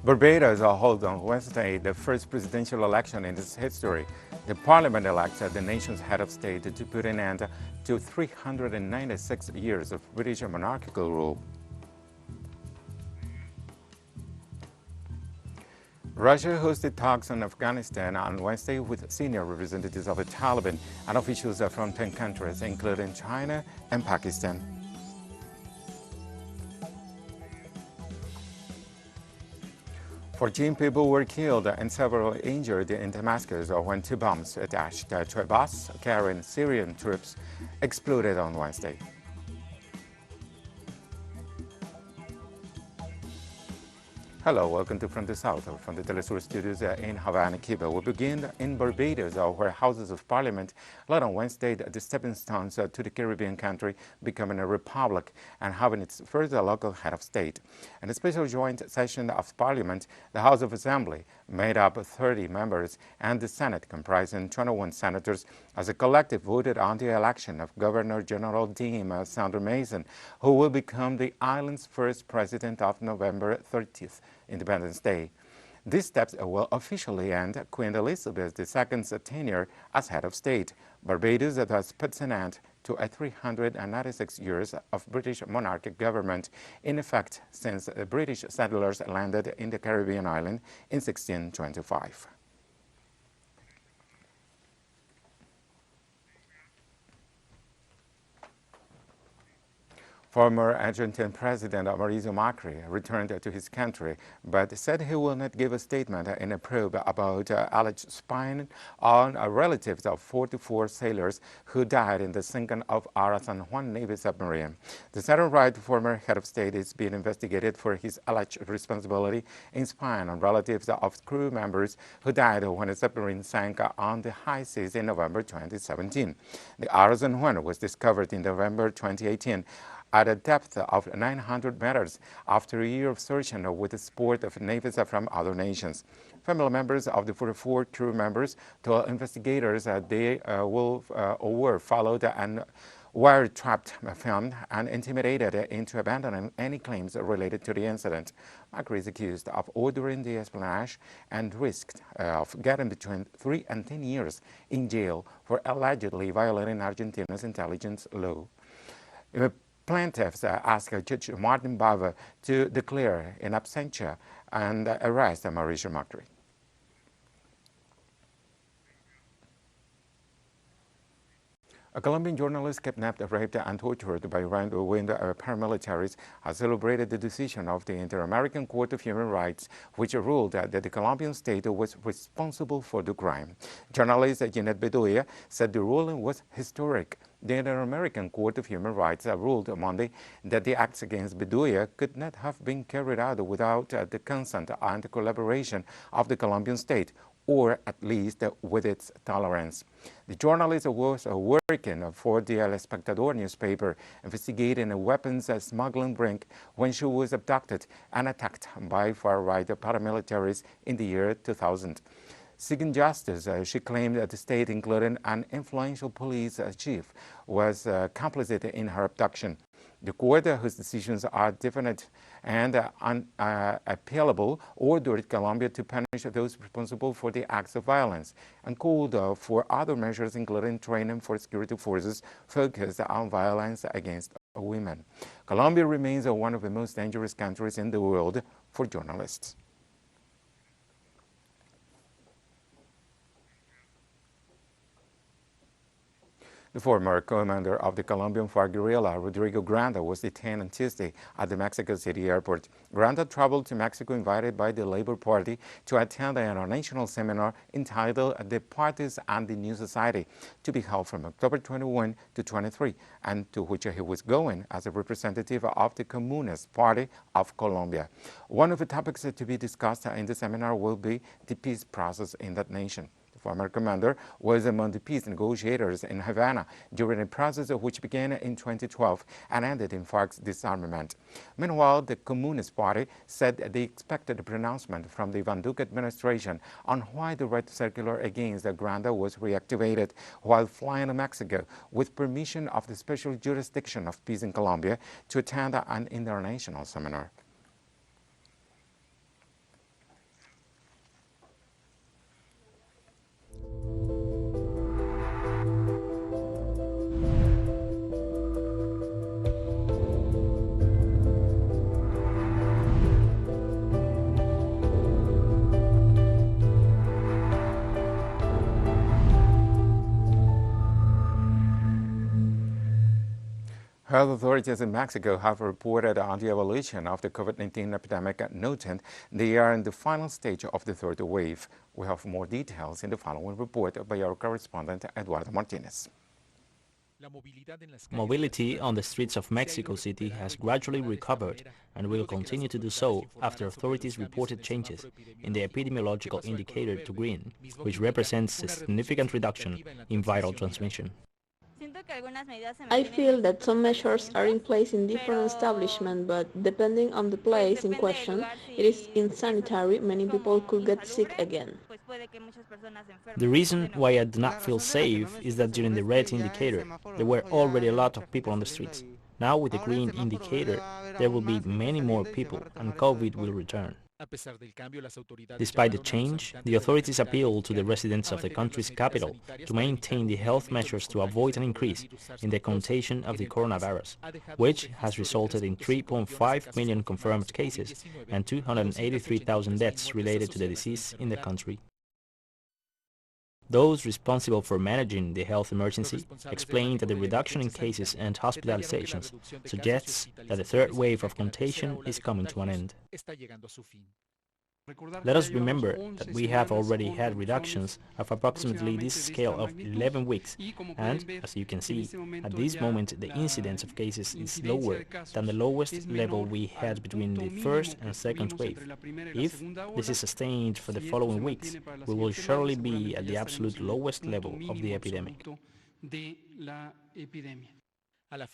Barbados held on Wednesday the first presidential election in its history. The parliament elected the nation's head of state to put an end to 396 years of British monarchical rule. Russia hosted talks on Afghanistan on Wednesday with senior representatives of the Taliban and officials from 10 countries, including China and Pakistan. 14 people were killed and several injured in Damascus when two bombs attached to a bus carrying Syrian troops exploded on Wednesday. Hello, welcome to From the South, from the TeleSUR studios in Havana, Cuba. We begin in Barbados, where Houses of Parliament led on Wednesday the stepping stones to the Caribbean country becoming a republic and having its first local head of state. In a special joint session of Parliament, the House of Assembly, made up of 30 members, and the Senate, comprising 21 senators, as a collective voted on the election of Governor-General Dame Sandra Mason, who will become the island's first president of November 30th. Independence Day. These steps will officially end Queen Elizabeth II's tenure as head of state. Barbados thus puts an end to a 396 years of British monarchic government in effect since British settlers landed in the Caribbean island in 1625. Former Argentine President Mauricio Macri returned to his country, but said he will not give a statement in a probe about alleged spying on relatives of 44 sailors who died in the sinking of our San Juan Navy submarine. The center-right former head of state is being investigated for his alleged responsibility in spying on relatives of crew members who died when a submarine sank on the high seas in November 2017. The Ara San Juan was discovered in November 2018 at a depth of 900 meters after a year of searching with the support of navies from other nations. Family members of the 44 crew members told investigators they were followed and wiretapped, filmed, and intimidated into abandoning any claims related to the incident. Macri is accused of ordering the espionage and risked of getting between 3 and 10 years in jail for allegedly violating Argentina's intelligence law. Plaintiffs asked Judge Martin Bava to declare in absentia and arrest Mauricio Macri. A Colombian journalist kidnapped, raped, and tortured by right-wing paramilitaries has celebrated the decision of the Inter-American Court of Human Rights, which ruled that the Colombian state was responsible for the crime. Journalist Jeanette Bedoya said the ruling was historic. The Inter-American Court of Human Rights ruled Monday that the acts against Bedoya could not have been carried out without the consent and collaboration of the Colombian state, or at least with its tolerance. The journalist was working for the El Espectador newspaper, investigating a weapons smuggling ring when she was abducted and attacked by far-right paramilitaries in the year 2000. Seeking justice, she claimed that the state, including an influential police chief, was complicit in her abduction. The court, whose decisions are definite and unappealable, ordered Colombia to punish those responsible for the acts of violence and called for other measures, including training for security forces focused on violence against women. Colombia remains one of the most dangerous countries in the world for journalists. The former commander of the Colombian FARC guerrilla, Rodrigo Granda, was detained on Tuesday at the Mexico City airport. Granda traveled to Mexico invited by the Labor Party to attend an international seminar entitled The Parties and the New Society, to be held from October 21 to 23, and to which he was going as a representative of the Communist Party of Colombia. One of the topics to be discussed in the seminar will be the peace process in that nation. Former commander was among the peace negotiators in Havana during a process which began in 2012 and ended in FARC's disarmament. Meanwhile, the Communist Party said they expected a pronouncement from the Ivan Duque administration on why the red circular against Granda was reactivated while flying to Mexico with permission of the Special Jurisdiction of Peace in Colombia to attend an international seminar. Health authorities in Mexico have reported on the evolution of the COVID-19 epidemic, noting they are in the final stage of the third wave. We have more details in the following report by our correspondent, Eduardo Martinez. Mobility on the streets of Mexico City has gradually recovered and will continue to do so after authorities reported changes in the epidemiological indicator to green, which represents a significant reduction in viral transmission. I feel that some measures are in place in different establishments, but depending on the place in question, it is insanitary. Many people could get sick again. The reason why I do not feel safe is that during the red indicator, there were already a lot of people on the streets. Now with the green indicator, there will be many more people and COVID will return. Despite the change, the authorities appeal to the residents of the country's capital to maintain the health measures to avoid an increase in the contagion of the coronavirus, which has resulted in 3.5 million confirmed cases and 283,000 deaths related to the disease in the country. Those responsible for managing the health emergency explained that the reduction in cases and hospitalizations suggests that the third wave of contagion is coming to an end. Let us remember that we have already had reductions of approximately this scale of 11 weeks, and, as you can see, at this moment the incidence of cases is lower than the lowest level we had between the first and second wave. If this is sustained for the following weeks, we will surely be at the absolute lowest level of the epidemic.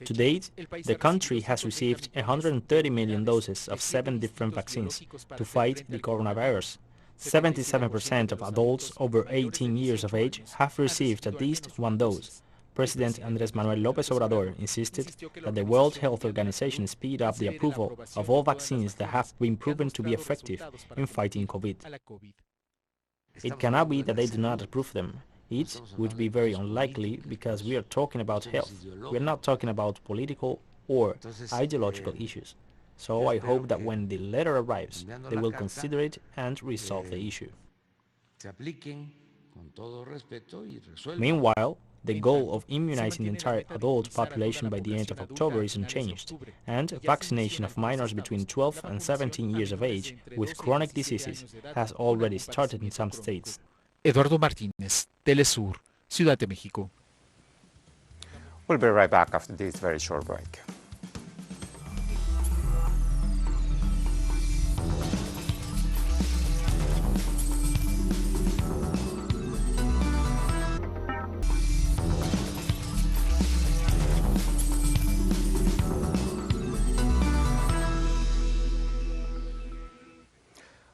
To date, the country has received 130 million doses of 7 different vaccines to fight the coronavirus. 77% of adults over 18 years of age have received at least one dose. President Andrés Manuel López Obrador insisted that the World Health Organization speed up the approval of all vaccines that have been proven to be effective in fighting COVID. It cannot be that they do not approve them. It would be very unlikely because we are talking about health. We are not talking about political or ideological issues. So I hope that when the letter arrives, they will consider it and resolve the issue. Meanwhile, the goal of immunizing the entire adult population by the end of October is unchanged, and vaccination of minors between 12 and 17 years of age with chronic diseases has already started in some states. Eduardo Martínez, TeleSUR, Ciudad de México. We'll be right back after this very short break.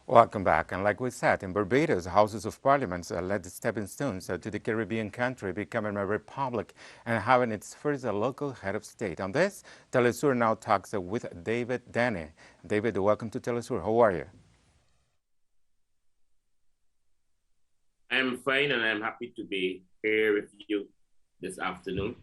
Welcome back. And like we said, in Barbados, houses of parliament led the stepping stones to the Caribbean country becoming a republic and having its first local head of state. On this, TeleSUR now talks with David Dane. David, welcome to TeleSUR. How are you? I'm fine, and I'm happy to be here with you this afternoon.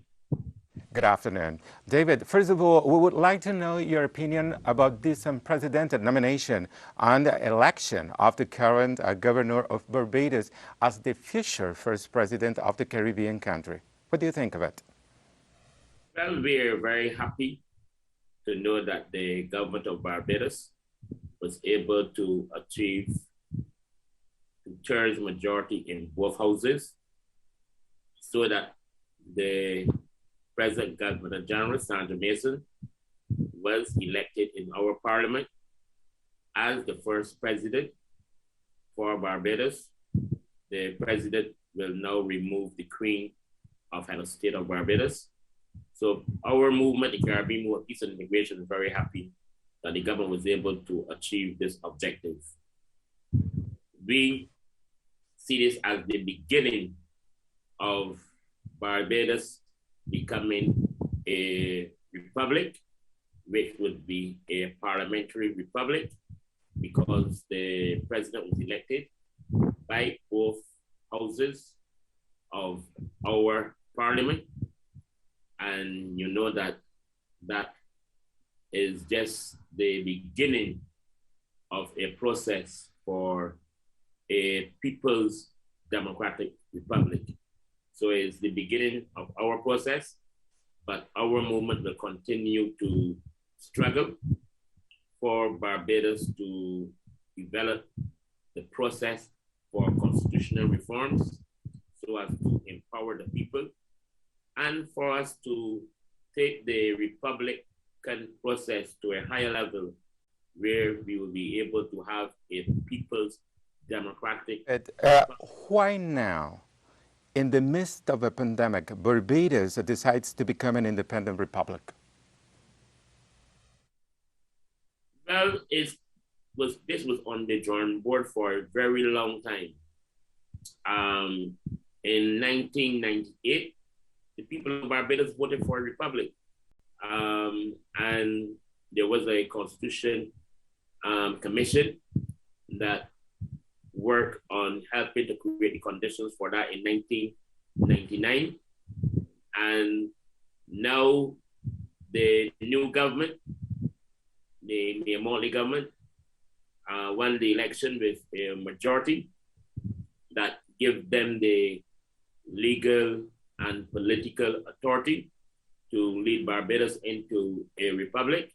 Good afternoon. David, first of all, we would like to know your opinion about this unprecedented nomination and the election of the current governor of Barbados as the future first president of the Caribbean country. What do you think of it? Well, we're very happy to know that the government of Barbados was able to achieve two-thirds majority in both houses so that the President Governor General Sandra Mason was elected in our parliament as the first president for Barbados. The president will now remove the Queen of Head of State of Barbados. So our movement, the Caribbean Movement, Peace and Immigration, is very happy that the government was able to achieve this objective. We see this as the beginning of Barbados becoming a republic, which would be a parliamentary republic because the president was elected by both houses of our parliament. And you know that that is just the beginning of a process for a people's democratic republic. So it's the beginning of our process, but our movement will continue to struggle for Barbados to develop the process for constitutional reforms so as to empower the people and for us to take the Republican process to a higher level where we will be able to have a people's democratic... Why now, in the midst of a pandemic, Barbados decides to become an independent republic? Well, this was on the drawing board for a very long time. In 1998, the people of Barbados voted for a republic. And there was a constitution commission that worked on helping to create the conditions for that in 1999. And now the new government, the Mali government, won the election with a majority that give them the legal and political authority to lead Barbados into a republic.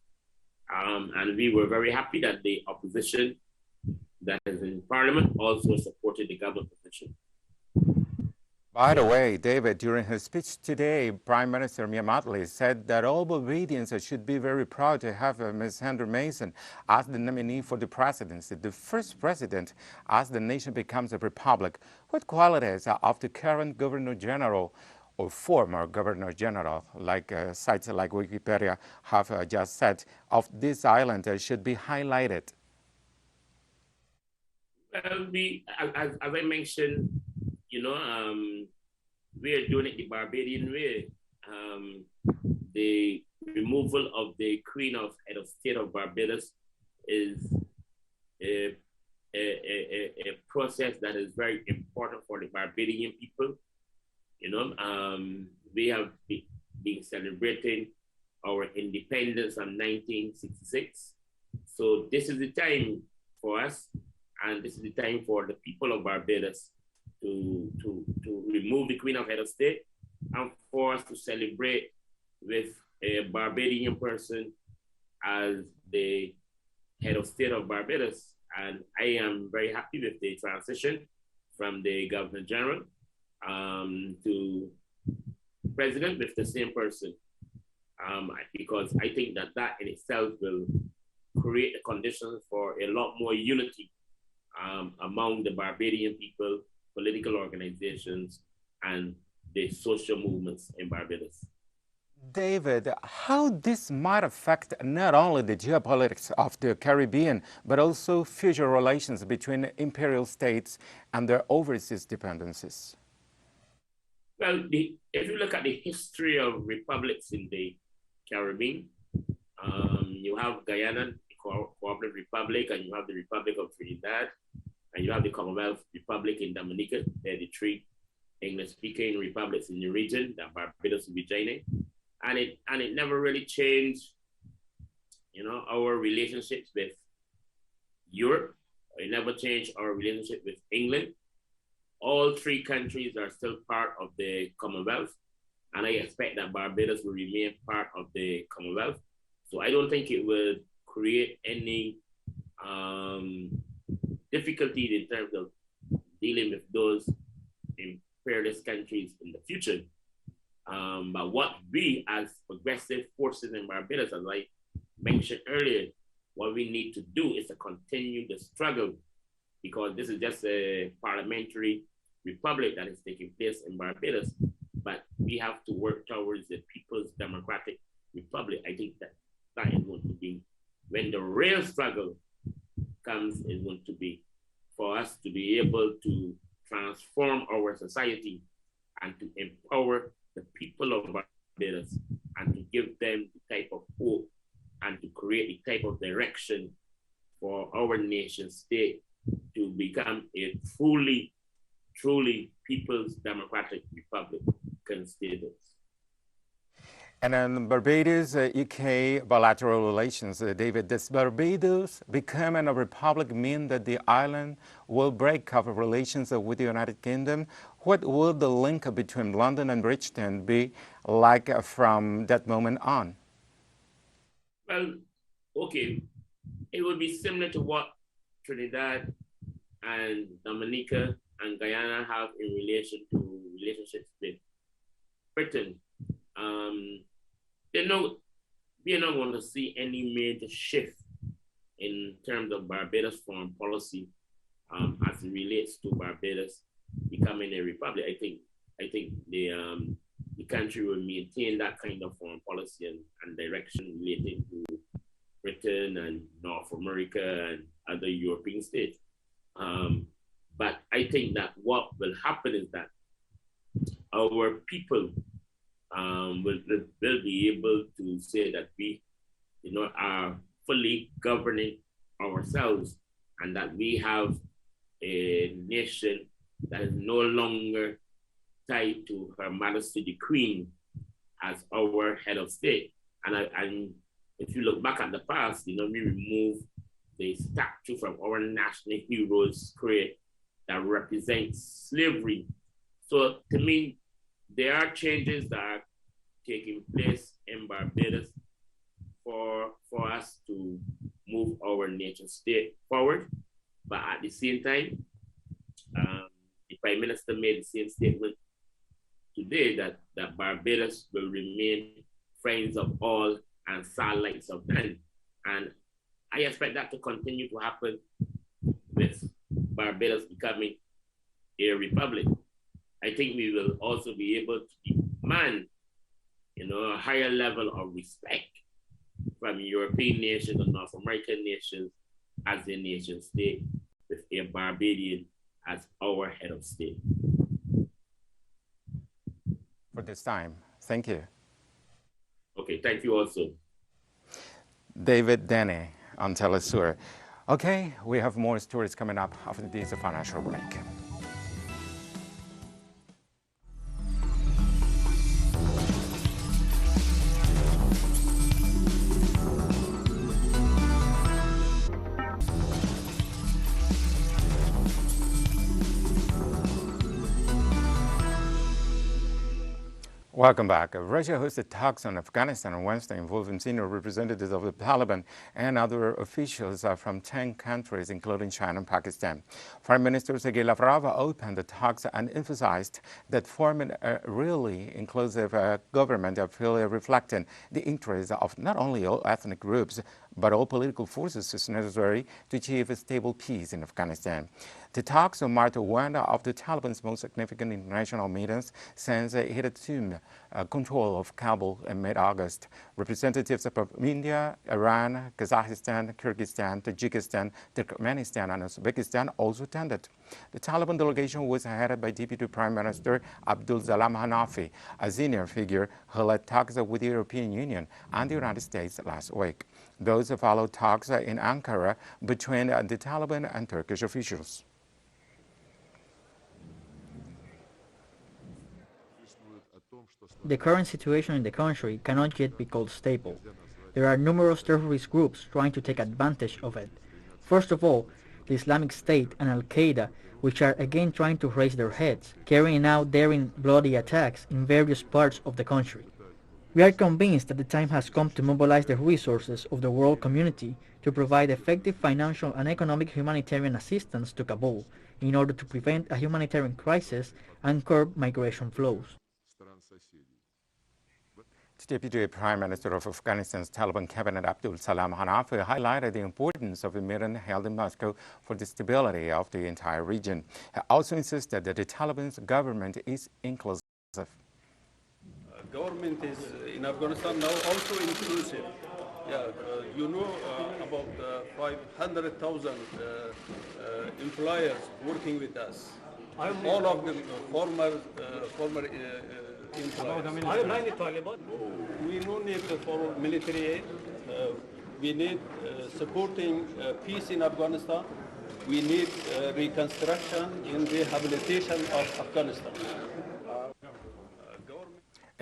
And we were very happy that the opposition that is in Parliament also supported the government position. By the way, David, during his speech today, Prime Minister Miamatli said that all Barbadians should be very proud to have Ms. Sandra Mason as the nominee for the presidency, the first president as the nation becomes a republic. What qualities of the current Governor General or former Governor General, like sites like Wikipedia have just said, of this island should be highlighted? Well, as I mentioned, we are doing it the Barbadian way. The removal of the Queen of Head of State of Barbados is a process that is very important for the Barbadian people. We have been celebrating our independence in 1966. So this is the time for us, and this is the time for the people of Barbados to remove the Queen of Head of State and for us to celebrate with a Barbadian person as the Head of State of Barbados. And I am very happy with the transition from the Governor General to President with the same person, because I think that in itself will create the conditions for a lot more unity among the Barbadian people, political organizations, and the social movements in Barbados. David, how this might affect not only the geopolitics of the Caribbean, but also future relations between imperial states and their overseas dependencies? Well, if you look at the history of republics in the Caribbean, you have Guyana, the Cooperative Republic, and you have the Republic of Trinidad, and you have the Commonwealth Republic in Dominica. They're the three English-speaking republics in the region that Barbados will be joining. And it never really changed, our relationships with Europe. It never changed our relationship with England. All three countries are still part of the Commonwealth, and I expect that Barbados will remain part of the Commonwealth. So I don't think it will create any difficulty in terms of dealing with those imperialist countries in the future. But what we as progressive forces in Barbados, as I mentioned earlier, what we need to do is to continue the struggle, because this is just a parliamentary republic that is taking place in Barbados, but we have to work towards the People's Democratic Republic. I think that is going to be, when the real struggle comes, is going to be for us to be able to transform our society and to empower the people of Barbados and to give them the type of hope and to create the type of direction for our nation state to become a truly People's Democratic Republic status. And then Barbados, UK bilateral relations, David, does Barbados becoming a republic mean that the island will break up relations with the United Kingdom? What will the link between London and Bridgeton be like from that moment on? Well, okay, it would be similar to what Trinidad and Dominica and Guyana have in relation to relationships with Britain. We're not going to see any major shift in terms of Barbados foreign policy as it relates to Barbados becoming a republic. I think the country will maintain that kind of foreign policy and direction relating to Britain and North America and other European states. But I think that what will happen is that our people will be able to say that we, are fully governing ourselves, and that we have a nation that is no longer tied to Her Majesty the Queen as our head of state. And if you look back at the past, we removed the statue from our national heroes square that represents slavery. So to me, there are changes that are taking place in Barbados for us to move our nation state forward. But at the same time, the Prime Minister made the same statement today that Barbados will remain friends of all and satellites of none. And I expect that to continue to happen with Barbados becoming a republic. I think we will also be able to demand, a higher level of respect from European nations and North American nations as a nation state, with a Barbadian as our head of state. For this time, thank you. Okay, thank you also. David Dane on TeleSUR. Okay, we have more stories coming up after this financial break. Welcome back. Russia hosted talks on Afghanistan on Wednesday involving senior representatives of the Taliban and other officials from 10 countries, including China and Pakistan. Foreign Minister Sergei Lavrov opened the talks and emphasized that forming a really inclusive government fully reflecting the interests of not only all ethnic groups, but all political forces is necessary to achieve a stable peace in Afghanistan. The talks marked one of the Taliban's most significant international meetings since it assumed control of Kabul in mid-August. Representatives from India, Iran, Kazakhstan, Kyrgyzstan, Tajikistan, Turkmenistan, and Uzbekistan also attended. The Taliban delegation was headed by Deputy Prime Minister Abdul Salam Hanafi, a senior figure who led talks with the European Union and the United States last week. Those followed talks in Ankara between the Taliban and Turkish officials. The current situation in the country cannot yet be called stable. There are numerous terrorist groups trying to take advantage of it. First of all, the Islamic State and Al-Qaeda, which are again trying to raise their heads, carrying out daring bloody attacks in various parts of the country. We are convinced that the time has come to mobilize the resources of the world community to provide effective financial and economic humanitarian assistance to Kabul in order to prevent a humanitarian crisis and curb migration flows. The Deputy Prime Minister of Afghanistan's Taliban cabinet, Abdul Salam Hanafi, highlighted the importance of a meeting held in Moscow for the stability of the entire region. He also insisted that the Taliban's government is inclusive. Government is in Afghanistan now also inclusive. About 500,000 employers working with us. All of them former employees. We don't need for military aid. We need supporting peace in Afghanistan. We need reconstruction and rehabilitation of Afghanistan.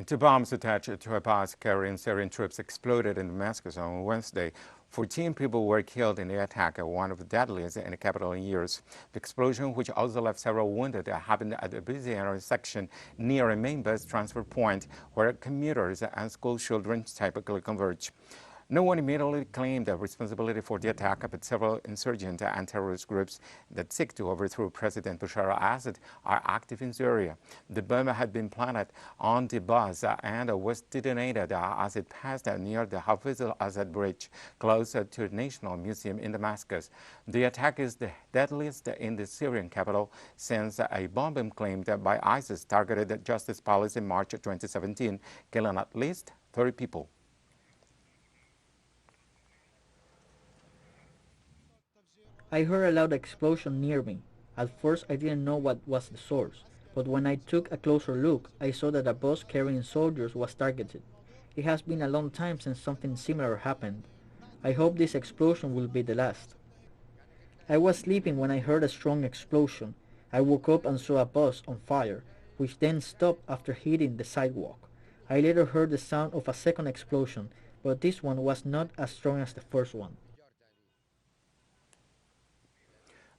And two bombs attached to a bus carrying Syrian troops exploded in Damascus on Wednesday. 14 people were killed in the attack, one of the deadliest in the capital in years. The explosion, which also left several wounded, happened at a busy intersection near a main bus transfer point where commuters and school children typically converge. No one immediately claimed responsibility for the attack, but several insurgent and terrorist groups that seek to overthrow President Bashar al-Assad are active in Syria. The bomb had been planted on the bus and was detonated as it passed near the Hafiz al-Assad bridge, close to the National Museum in Damascus. The attack is the deadliest in the Syrian capital since a bomb claimed by ISIS targeted the Justice Palace in March 2017, killing at least 30 people. I heard a loud explosion near me. At first I didn't know what was the source, but when I took a closer look, I saw that a bus carrying soldiers was targeted. It has been a long time since something similar happened. I hope this explosion will be the last. I was sleeping when I heard a strong explosion. I woke up and saw a bus on fire, which then stopped after hitting the sidewalk. I later heard the sound of a second explosion, but this one was not as strong as the first one.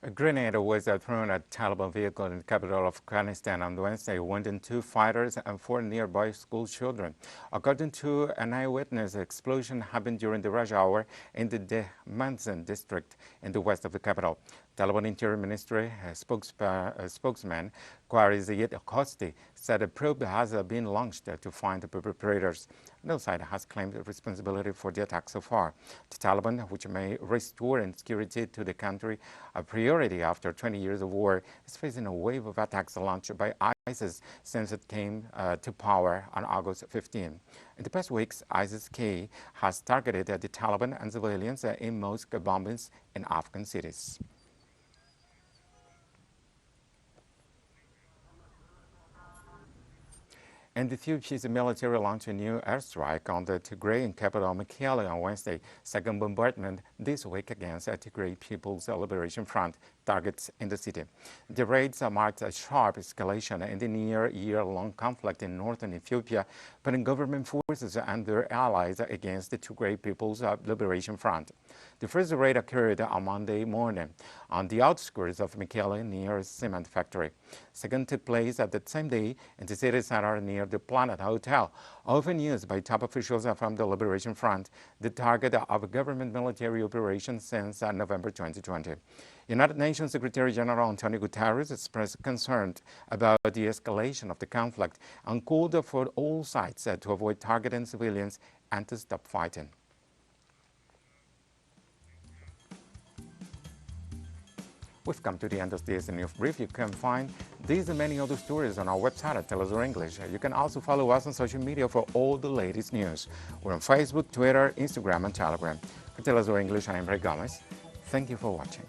A grenade was thrown at a Taliban vehicle in the capital of Afghanistan on Wednesday, wounding 2 fighters and 4 nearby school children. According to an eyewitness, the explosion happened during the rush hour in the Dame district in the west of the capital. Taliban Interior Ministry spokesman Zayed Khosti said a probe has been launched to find the perpetrators. No side has claimed responsibility for the attack so far. The Taliban, which may restore security to the country, a priority after 20 years of war, is facing a wave of attacks launched by ISIS since it came to power on August 15. In the past weeks, ISIS-K has targeted the Taliban and civilians in mosque bombings in Afghan cities. And Ethiopia's military launched a new airstrike on the Tigrayan capital Mekelle on Wednesday, second bombardment this week against Tigray People's Liberation Front targets in the city. The raids marked a sharp escalation in the near-year-long conflict in northern Ethiopia, putting government forces and their allies against the Tigray People's Liberation Front. The first raid occurred on Monday morning on the outskirts of Mekelle near a cement factory. Second took place at the same day in the city center near the Planet Hotel, often used by top officials from the Liberation Front, the target of a government military operation since November 2020. United Nations Secretary General Antonio Guterres expressed concern about the escalation of the conflict and called for all sides to avoid targeting civilians and to stop fighting. We've come to the end of this news brief. You can find these and many other stories on our website at TeleSUR English. You can also follow us on social media for all the latest news. We're on Facebook, Twitter, Instagram, and Telegram. For TeleSUR English, I'm Ray Gomez. Thank you for watching.